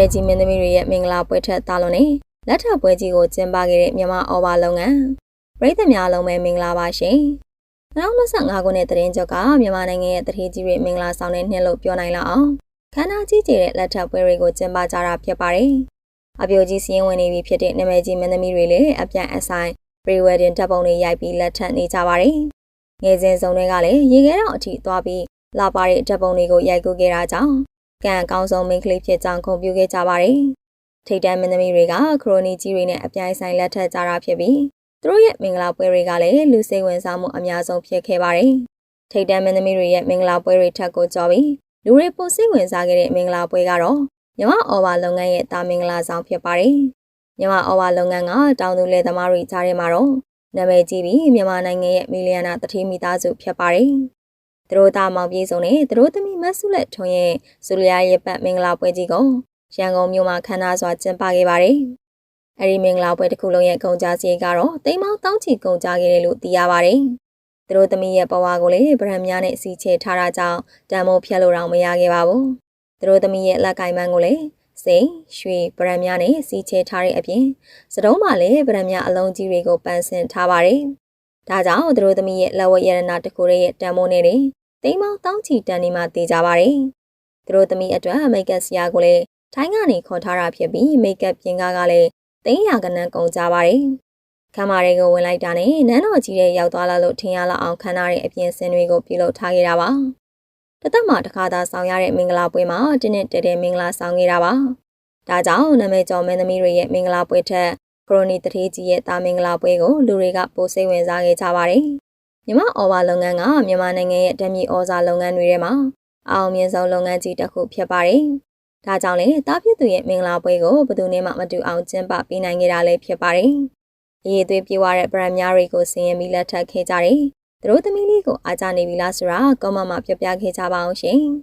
မယ်ကြီးမင်းသမီးတွေရဲ့မင်္ဂလာပွဲထက်တာလွန်နေလက်ထပ်ပွဲကြီးကိုကျင်းပခဲ့တဲ့မြန်မာအော်ဘာလုပ်ငန်းပရိသတ်များလုံးပဲမင်္ဂလာပါရှင်2025ခုနှစ်သတင်းကြောက်ကမြန်မာနိုင်ငံရဲ့တထေးကြီးတွေမင်္ဂလာဆောင်တဲ့နှစ်လို့ပြောနိုင်လောက်အောင်ခမ်းနားကြီးကျယ်တဲ့လက်ထပ်ပွဲတွေကိုကျင်းပကြတာဖြစ်ပါတယ်အပြိုကြီးစီးရင်ဝင်နေပြီဖြစ်တဲ့နာမည်ကြီးမင်းသမီးတွေလည်းအပြန်အဆိုင် pre-wedding တပ်ပုံတွေရိုက်ပြီးလက်ထပ်နေကြပါတယ်ငယ်စဉ်ဆုံးတွေကလည်းရေခဲတော့အထိသွားပြီးလာပါတဲ့တပ်ပုံတွေကိုရိုက်ကူးခဲ့တာကြောင့်ကံအကောင်းဆုံးမိန်းကလေးဖြစ်ကြောင်းဂုဏ်ပြုခဲ့ကြပါတယ်ထိတ်တန့်မင်းသမီးတွေကခရိုနီကြီးတွေနဲ့အပြိုင်ဆိုင်လက်ထပ်ကြတာဖြစ်ပြီးသူတို့ရဲ့မင်္ဂလာပွဲတွေကလည်းလူစိတ်ဝင်စားမှုအများဆုံးဖြစ်ခဲ့ပါတယ်ထိတ်တန့်မင်းသမီးတွေရဲ့မင်္ဂလာပွဲတွေထက်ကိုကြော်ပြီးလူတွေပိုစိတ်ဝင်စားခဲ့တဲ့မင်္ဂလာပွဲကတော့မြမအော်ဘာလုပ်ငန်းရဲ့တာမင်္ဂလာဆောင်ဖြစ်ပါတယ်မြမအော်ဘာလုပ်ငန်းကတောင်သူလယ်သမားတွေကြားထဲမှာတော့နာမည်ကြီးပြီးမြန်မာနိုင်ငံရဲ့မီလီယံနာတတိမိသားစုဖြစ်ပါတယ်သူတို့သားမောင်ပြေဆုံးနဲ့သူတို့သမီးမဆုလက်ထွန်းရဲ့ဇူလီယာရဲ့ပတ်မင်္ဂလာပွဲကြီးကိုရန်ကုန်မြို့မှာခမ်းနားစွာကျင်းပခဲ့ပါတယ်။အဲဒီမင်္ဂလာပွဲတစ်ခုလုံးရဲ့ကုန်ကြစည်ကတော့တိမ်မောင်းတောင်းချီကုန်ကြခဲ့တယ်လို့သိရပါတယ်။သူတို့သမီးရဲ့ဘဝကိုလည်းဗရန်များနဲ့စီချေထားတာကြောင့်တန်မိုးဖြတ်လို့တော့မရခဲ့ပါဘူး။သူတို့သမီးရဲ့လက်ကင်ပန်းကိုလည်းစိန်ရွှေဗရန်များနဲ့စီချေထားတဲ့အပြင်စတုံးမှာလည်းဗရန်များအလုံးကြီးတွေကိုပန်းဆင်ထားပါတယ်။ဒါကြောင့်သူတို့သမီးရဲ့လက်ဝတ်ရတနာတစ်ခုရဲ့တန်မိုးနဲ့တိမ်မောင်းတောင်းချီတန်နေမှတည်ကြပါတယ်။သူတို့သမီးအတွက်မိတ်ကပ်ဆရာကိုလည်းထိုင်းကနေခေါ်ထားတာဖြစ်ပြီးမိတ်ကပ်ပြင်ကားကလည်း300ခန်းကုန်ကြပါတယ်။ခမ်းမတွေကိုဝင်လိုက်တာနဲ့နန်းတော်ကြီးရဲ့ရောက်သွားလာလို့ထင်ရလောက်အောင်ခမ်းနားတဲ့အပြင်စင်တွေကိုပြုလုပ်ထားခဲ့တာပါ။တသက်မှာတစ်ခါသာဆောင်ရတဲ့မင်္ဂလာပွဲမှာတင်းနဲ့တဲတဲမင်္ဂလာဆောင်ခဲ့တာပါ။ဒါကြောင့်နာမည်ကျော်မင်းသမီးတွေရဲ့မင်္ဂလာပွဲထက်ခရိုနီတထေးကြီးရဲ့တာမင်္ဂလာပွဲကိုလူတွေကပိုစိတ်ဝင်စားခဲ့ကြပါတယ်။မြမအော်ဘာလုပ်ငန်းကမြန်မာနိုင်ငံရဲ့ဓာတ်မြေဩဇာလုပ်ငန်းတွေထဲမှာအောင်မြင်ဆုံးလုပ်ငန်းကြီးတစ်ခုဖြစ်ပါတယ်။ဒါကြောင့်လည်းတားဖြစ်သူရဲ့မင်္ဂလာပွဲကိုဘယ်သူမှမတူအောင်ကျင်းပပေးနိုင်ခဲ့တာလည်းဖြစ်ပါတယ်။အရေးသွေးပြေဝတဲ့ဗရန်များတွေကိုဆင်ရင်ပြီးလက်ထပ်ခဲ့ကြတယ်။သူတို့သမီးလေးကိုအားကြနေပြီလားဆိုတာကောမန့်မှာပြောပြခဲ့ကြပါအောင်ရှင်။